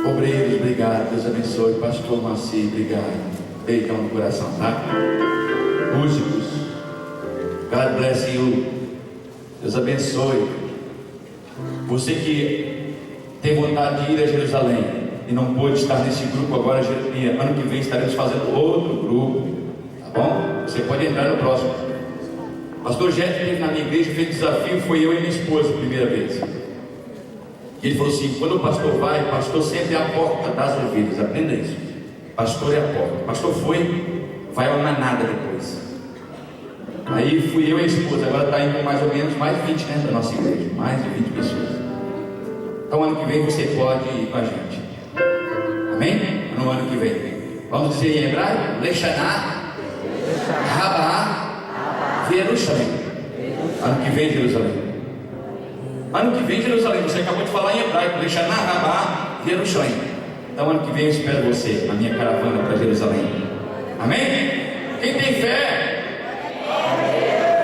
Obreiros, obrigado. Deus abençoe. Pastor Maci, obrigado. Beijão no coração, tá? Músicos, God bless you. Deus abençoe. Você que tem vontade de ir a Jerusalém e não pôde estar nesse grupo agora, ano que vem estaremos fazendo outro grupo, tá bom? Você pode entrar no próximo. Pastor Jeff esteve na minha igreja, fez desafio, foi eu e minha esposa a primeira vez. E ele falou assim: quando o pastor vai, o pastor sempre é a porta das ovelhas. Aprenda isso. Pastor é a porta. O pastor foi, vai uma manada depois. Aí fui eu e a esposa. Agora está indo mais ou menos mais de 20, né, da nossa igreja. Mais de 20 pessoas. Então ano que vem você pode ir com a gente. Amém? No ano que vem. Vamos dizer em hebraico: Lechaná, Rabá, Jerusalém. Ano que vem Jerusalém. Ano que vem Jerusalém. Você acabou de falar em hebraico: Lechaná, Rabá, Jerusalém. Então ano que vem eu espero você na minha caravana para Jerusalém. Amém? Quem tem fé,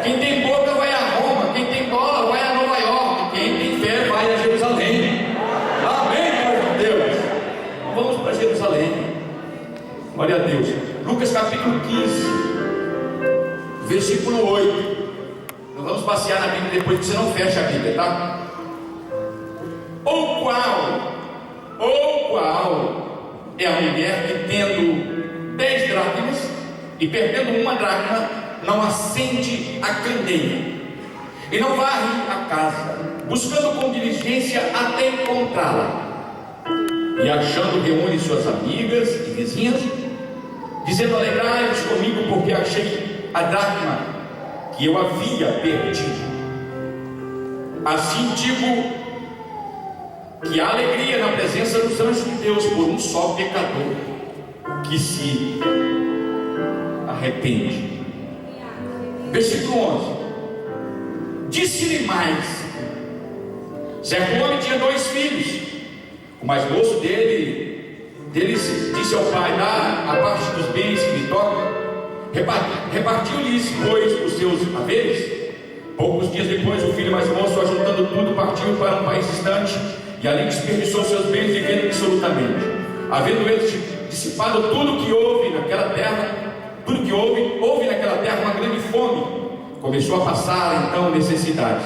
quem tem boca vai a Roma, quem tem bola vai a Nova York, quem tem fé vai a Jerusalém. Amém, meu Deus. Vamos para Jerusalém. Glória a Deus. Lucas capítulo 15, versículo 8. Nós vamos passear na Bíblia depois, que você não fecha a Bíblia, tá? Ou qual é a mulher que, tendo 10 dracmas e perdendo uma dracma, não acende a candeia e não varre a casa, buscando com diligência até encontrá-la, e achando reúne suas amigas e vizinhas, dizendo: alegrai-vos comigo, porque achei a dracma que eu havia perdido. Assim digo que há alegria na presença dos anjos de Deus por um só pecador que se arrepende. Versículo 11. Disse-lhe mais: certo homem tinha 2 filhos. O mais moço deles disse ao pai: dá a parte dos bens que lhe tocam. Repartiu-lhes, pois, os seus haveres. Poucos dias depois, o filho mais moço, ajuntando tudo, partiu para um país distante, e ali desperdiçou seus bens, vivendo absolutamente. Havendo eles dissipado tudo que houve naquela terra, houve naquela terra uma grande fome. Começou a passar então necessidade.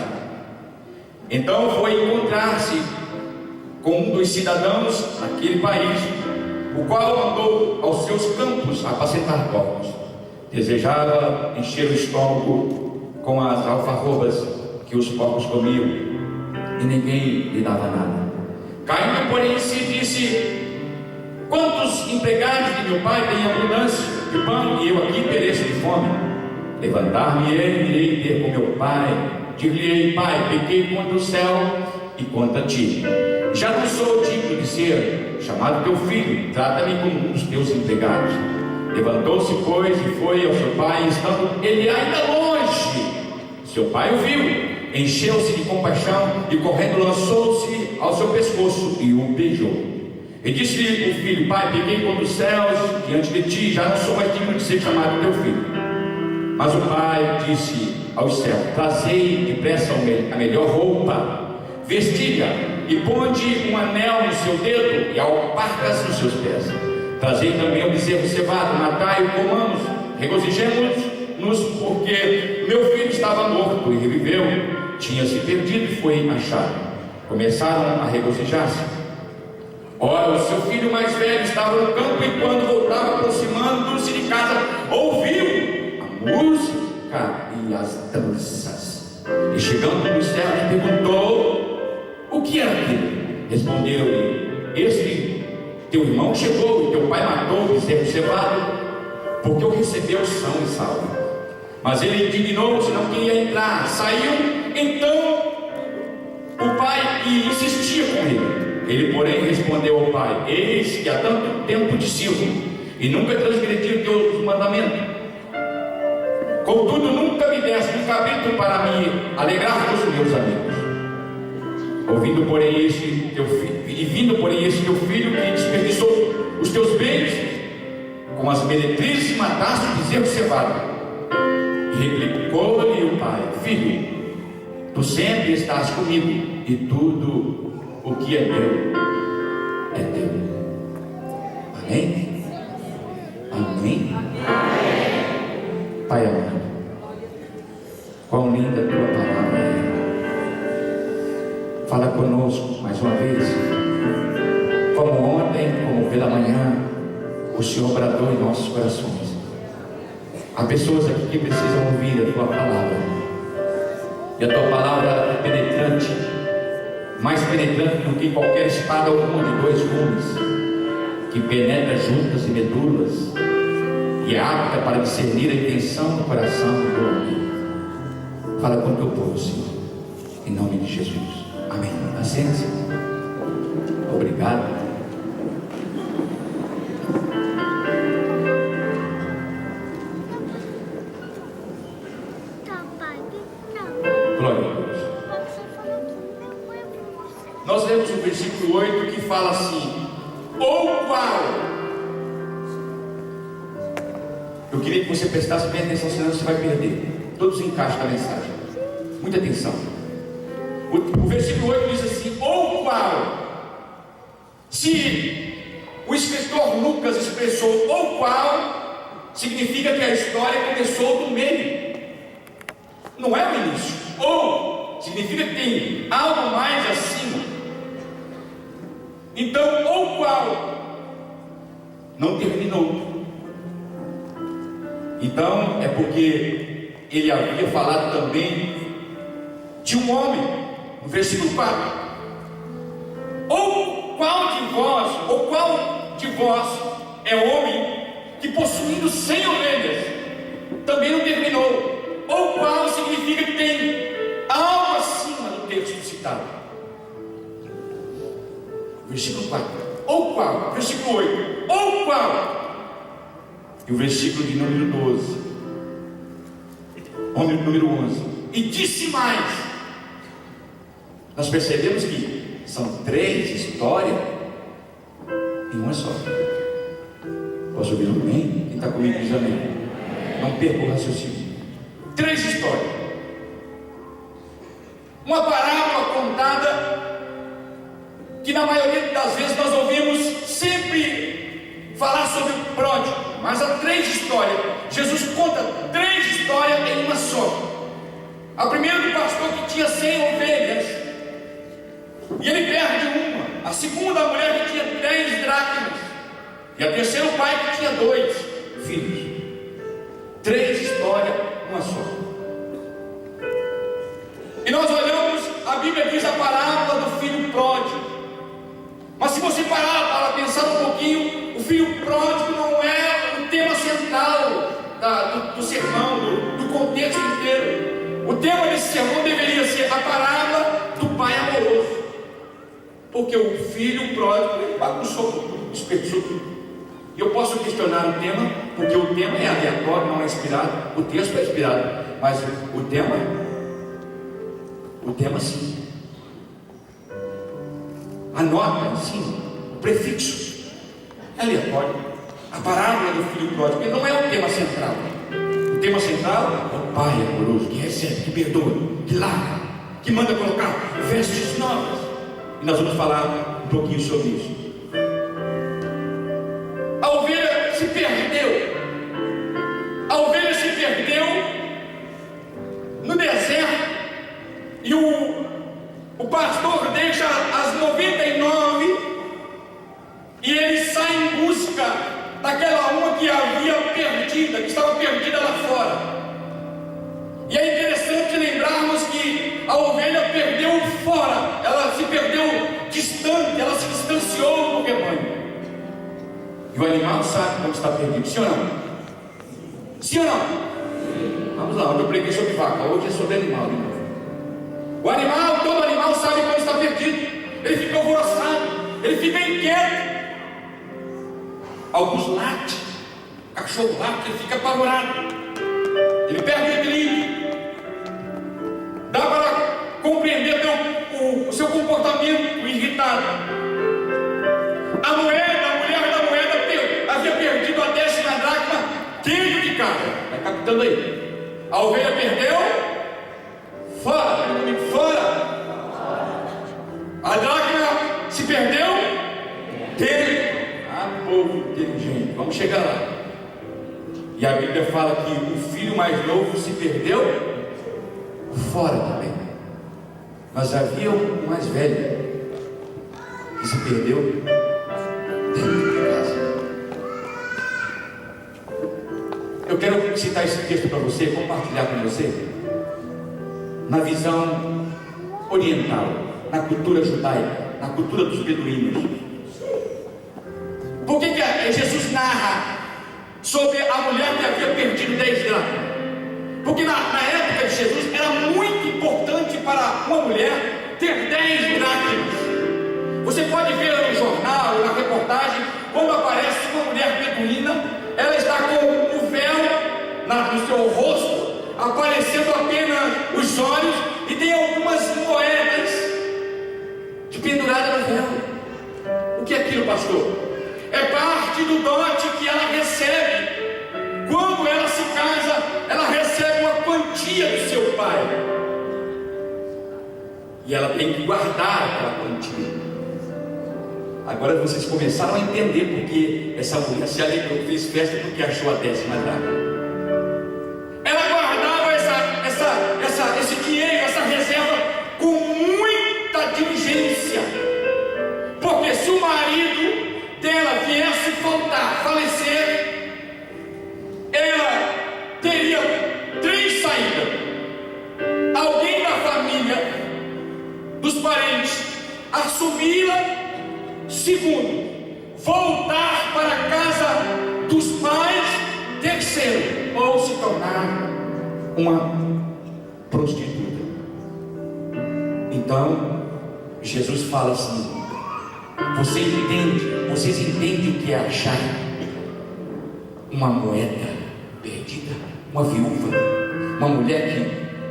Então foi encontrar-se com um dos cidadãos daquele país, o qual mandou aos seus campos apacentar porcos. Desejava encher o estômago com as alfarrobas que os porcos comiam, e ninguém lhe dava nada. Caindo, porém, em si, disse: quantos empregados de meu pai têm abundância de pão, e eu aqui pereço de fome? Levantar-me-ei, irei ter com meu pai. Dir-lhe-ei: pai, pequei contra o céu e contra ti. Já não sou digno de ser chamado teu filho. Trata-me como um dos teus empregados. Levantou-se, pois, e foi ao seu pai. Estando ele ainda longe, seu pai o viu, encheu-se de compaixão e, correndo, lançou-se ao seu pescoço e o beijou. E disse-lhe o filho: pai, pequei contra os céus diante de ti, já não sou mais digno de ser chamado teu filho. Mas o pai disse aos servos: trazei depressa a melhor roupa, vestilha, e ponde um anel no seu dedo e alparcas nos seus pés. Trazei também o bezerro cevado, matai-o, comamos, regozijemo-nos, porque meu filho estava morto e reviveu, tinha se perdido e foi achado. Começaram a regozijar-se. Ora, o seu filho mais velho estava no campo, e quando voltava, aproximando-se de casa, ouviu a música e as danças. E chegando nos servos, perguntou: o que era aquilo? Respondeu-lhe: este teu irmão chegou, e teu pai matou o bezerro cevado, porque o recebeu são e salvo. Mas ele indignou-se, não queria entrar. Saiu então o pai e insistia com ele. Ele, porém, respondeu ao pai: eis que há tanto tempo te sirvo, e nunca transgredi o teu mandamento. Contudo, nunca me deste um cabrito para me alegrar com os meus amigos. Ouvindo, porém, este teu filho, e vindo, porém, este teu filho, que desperdiçou os teus bens com as meretrizes, e mataste o bezerro cevado. E replicou-lhe o pai: filho, tu sempre estás comigo, e tudo o que é meu é teu. Amém? Amém? Pai amado, quão linda a tua palavra é. Fala conosco mais uma vez, como ontem, como pela manhã, o Senhor bradou em nossos corações. Há pessoas aqui que precisam ouvir a tua palavra, e a tua palavra é penetrante, mais penetrante do que qualquer espada alguma de 2 gumes, que penetra juntas e medulas, e é apta para discernir a intenção do coração do homem. Fala com o teu povo, Senhor, em nome de Jesus. Amém. Assente-se. Obrigado. Glória a Deus. Nós lemos o versículo 8 que fala assim: ou qual. Eu queria que você prestasse bem atenção, senão você vai perder todos os encaixes da mensagem. Muita atenção. O versículo 8 diz assim: ou qual. Se o escritor Lucas expressou ou qual, significa que a história começou do meio, não é o início. Ou significa que tem algo mais acima. Então, ou qual não terminou. Então é porque ele havia falado também de um homem. No versículo 4: ou qual de vós é homem que, possuindo 100 ovelhas, também não terminou? Ou qual significa que tem algo acima do texto citado. Versículo 4: ou qual. Versículo 8: ou qual. E o versículo de número 12, número 11: e disse mais. Nós percebemos que são 3 histórias em uma só. Posso ouvir um amém? Quem está comigo diz amém. Não perca o raciocínio. 3 histórias. Uma parábola contada que na maioria das vezes nós ouvimos sempre falar sobre o pródigo, mas há 3 histórias. Jesus conta 3 histórias em uma só. A primeira do pastor que tinha 100 ovelhas e ele perde uma. A segunda, a mulher que tinha 10 dracmas. E a terceira, o pai que tinha 2 filhos. 3 histórias, uma só. E nós olhamos, a Bíblia diz a parábola do filho pródigo. Mas se você parar para pensar um pouquinho, o filho pródigo não é o tema central do sermão, do contexto inteiro. O tema desse sermão deveria ser a parábola do pai amoroso. Porque o filho pródigo, ele bagunçou tudo, desperdiçou tudo. E eu posso questionar o tema, porque o tema é aleatório, não é inspirado. O texto é inspirado, mas o tema sim. A nota em cima, o prefixo é aleatório. A parábola do filho pródigo, ele não é o tema central. O tema central é o pai amoroso, que recebe, que perdoa, que lava, que manda colocar vestes novas. E nós vamos falar um pouquinho sobre isso. A ovelha se perdeu. A ovelha se perdeu no deserto. E o pastor deixa as 99 e ele sai em busca daquela uma que havia perdida, que estava perdida lá fora. E é interessante lembrarmos que a ovelha perdeu fora, ela se perdeu distante, ela se distanciou do rebanho. E o animal sabe quando está perdido, sim ou não? Sim ou não? Vamos lá, onde eu preguei sobre vaca, hoje é sobre animal. O animal, todo animal sabe quando está perdido. Ele fica alvoroçado, ele fica inquieto. Alguns latem, cachorro late, ele fica apavorado, ele perde o equilíbrio. Dá para compreender o seu comportamento irritado. A mulher da moeda havia perdido a 10ª dracma dentro de casa. Está captando aí? A ovelha perdeu fora. Fora. A dracma se perdeu dentro. novo inteligente. Vamos chegar lá. E a Bíblia fala que o filho mais novo se perdeu fora também. Mas havia um mais velho que se perdeu dentro de casa. Eu quero citar esse texto para você, compartilhar com você, na visão oriental, na cultura judaica, na cultura dos beduínos. Por que Jesus narra sobre a mulher que havia perdido 10 dracmas? Porque na época de Jesus era muito importante para uma mulher ter 10 dracmas. Você pode ver no jornal, na reportagem, quando aparece uma mulher beduína, ela está com o véu no seu rosto, aparecendo apenas os olhos, e tem algumas moedas penduradas no véu. O que é aquilo, pastor? É parte do dote que ela recebe. Quando ela se casa, ela recebe uma quantia do seu pai, e ela tem que guardar aquela quantia. Agora vocês começaram a entender porque essa mulher se alegrou, fez festa porque achou a 10ª dracma. Ela guardava esse dinheiro, essa reserva, com muita diligência, porque se o marido dela viesse faltar, falecer, ela teria 3 saídas: alguém da família, dos parentes, assumi-la; segundo, voltar para a casa dos pais; terceiro, ou se tornar uma prostituta. Então Jesus fala assim: vocês entendem o que é achar uma moeda perdida? Uma viúva, uma mulher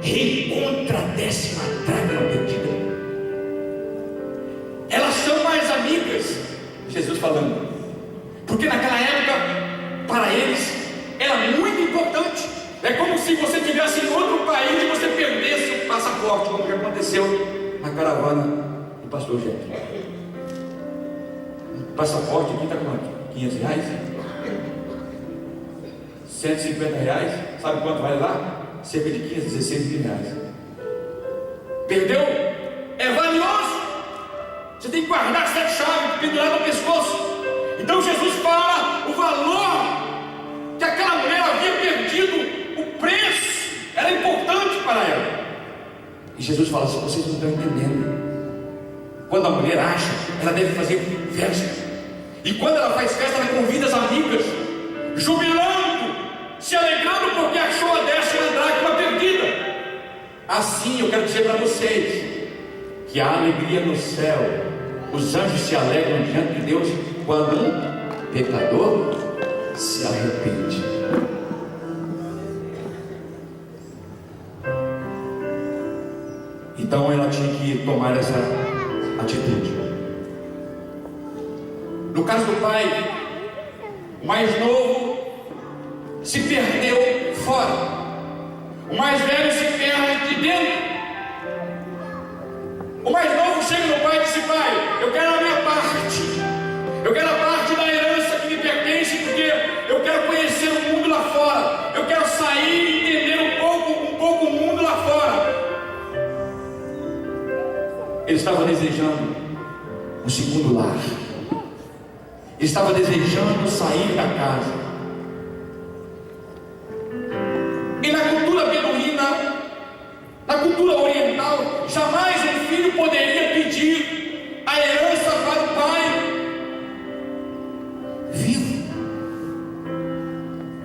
que reencontra a 10ª dracma perdida. Elas são mais amigas, Jesus falando, porque naquela época para eles era muito importante. É como se você estivesse em outro país e você perdesse o passaporte, como que aconteceu na caravana do pastor Jeff. O passaporte aqui está quanto? R$500? R$150? Sabe quanto vale lá? Cerca de 15, 16 mil reais. Perdeu? É valioso. Você tem que guardar 7 chaves, pendurar no pescoço. Então Jesus fala o valor que aquela mulher havia perdido. O preço era importante para ela. E Jesus fala assim: vocês não estão entendendo. Quando a mulher acha, ela deve fazer festa. E quando ela faz festa, ela convida as amigas, jubilando, se alegrando porque achou a 10ª dracma perdida. Assim eu quero dizer para vocês que há alegria no céu. Os anjos se alegram diante de Deus quando um pecador se arrepende. Então ela tinha que tomar essa atitude. No caso do pai, o mais novo se perdeu fora, o mais velho se perde de dentro. O mais novo chega no pai e diz: pai, eu quero a minha parte, eu quero a parte da herança que me pertence, porque eu quero conhecer o mundo lá fora, eu quero sair e entender um pouco o mundo lá fora. Ele estava desejando um segundo lar, ele estava desejando sair da casa. E na cultura beduína, na cultura oriental, jamais um filho poderia pedir a herança para o pai vivo.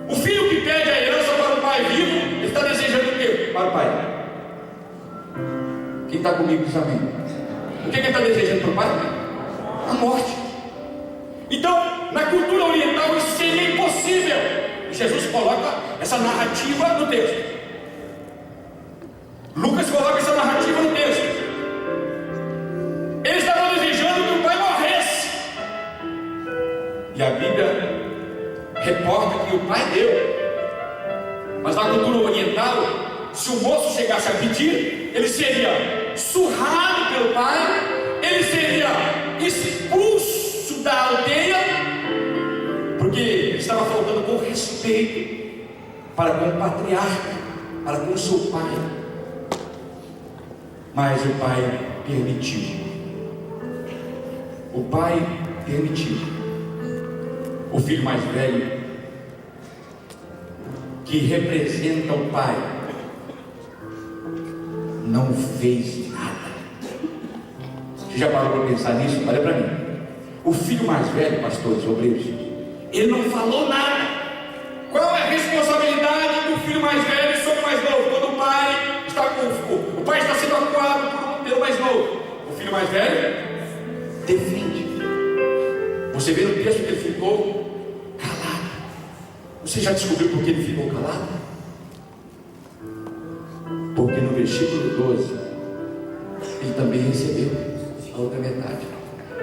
O filho que pede a herança para o pai vivo, ele está desejando o quê para o pai? Quem está comigo diz amém. O que ele está desejando para o pai? A morte. Então, na cultura oriental, isso seria impossível. E Jesus coloca essa narrativa no texto. Lucas coloca essa narrativa no texto. Eles estavam desejando que o pai morresse. E a Bíblia reporta que o pai deu. Mas na cultura oriental, se o moço chegasse a pedir, ele seria surrado pelo pai, ele seria expulso da aldeia estava faltando com respeito para com o patriarca, para com o seu pai. Mas o pai permitiu. O pai permitiu. O filho mais velho, que representa o pai, não fez nada. Você já parou para pensar nisso? Olha para mim. O filho mais velho, pastores, obreiros, ele não falou nada. Qual é a responsabilidade do filho mais velho sobre o mais novo? Quando o pai está sendo acuado pelo mais novo, o filho mais velho defende. Você vê no texto que ele ficou calado. Você já descobriu por que ele ficou calado? Porque no versículo 12 ele também recebeu a outra metade.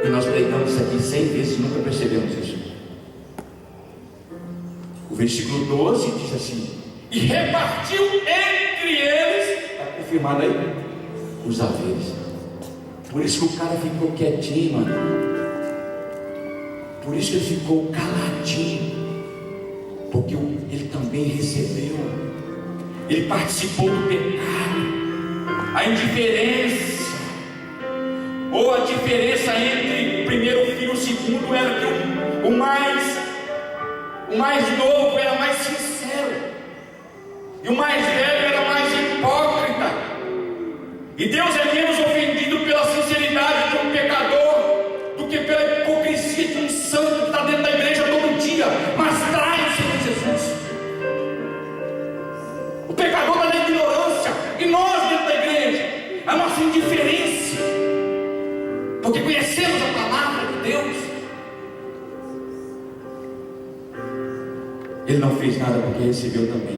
E nós pregamos isso aqui 100 vezes e nunca percebemos isso. O versículo 12 diz assim: e repartiu entre eles, está confirmado aí, os haveres. Por isso que o cara ficou quietinho, mano. Por isso que ele ficou caladinho. Porque ele também recebeu. Ele participou do pecado. A indiferença, ou a diferença entre o primeiro filho e o segundo, era que o mais novo era mais sincero, e o mais velho era mais hipócrita. E Deus é menos ofendido pela sinceridade de um pecador do que pela hipocrisia de um santo que está dentro da igreja todo dia, mas trai o Senhor Jesus. O pecador está na ignorância, e nós dentro da igreja, a nossa indiferença, porque conhecemos a palavra de Deus. Ele não fez nada porque recebeu também.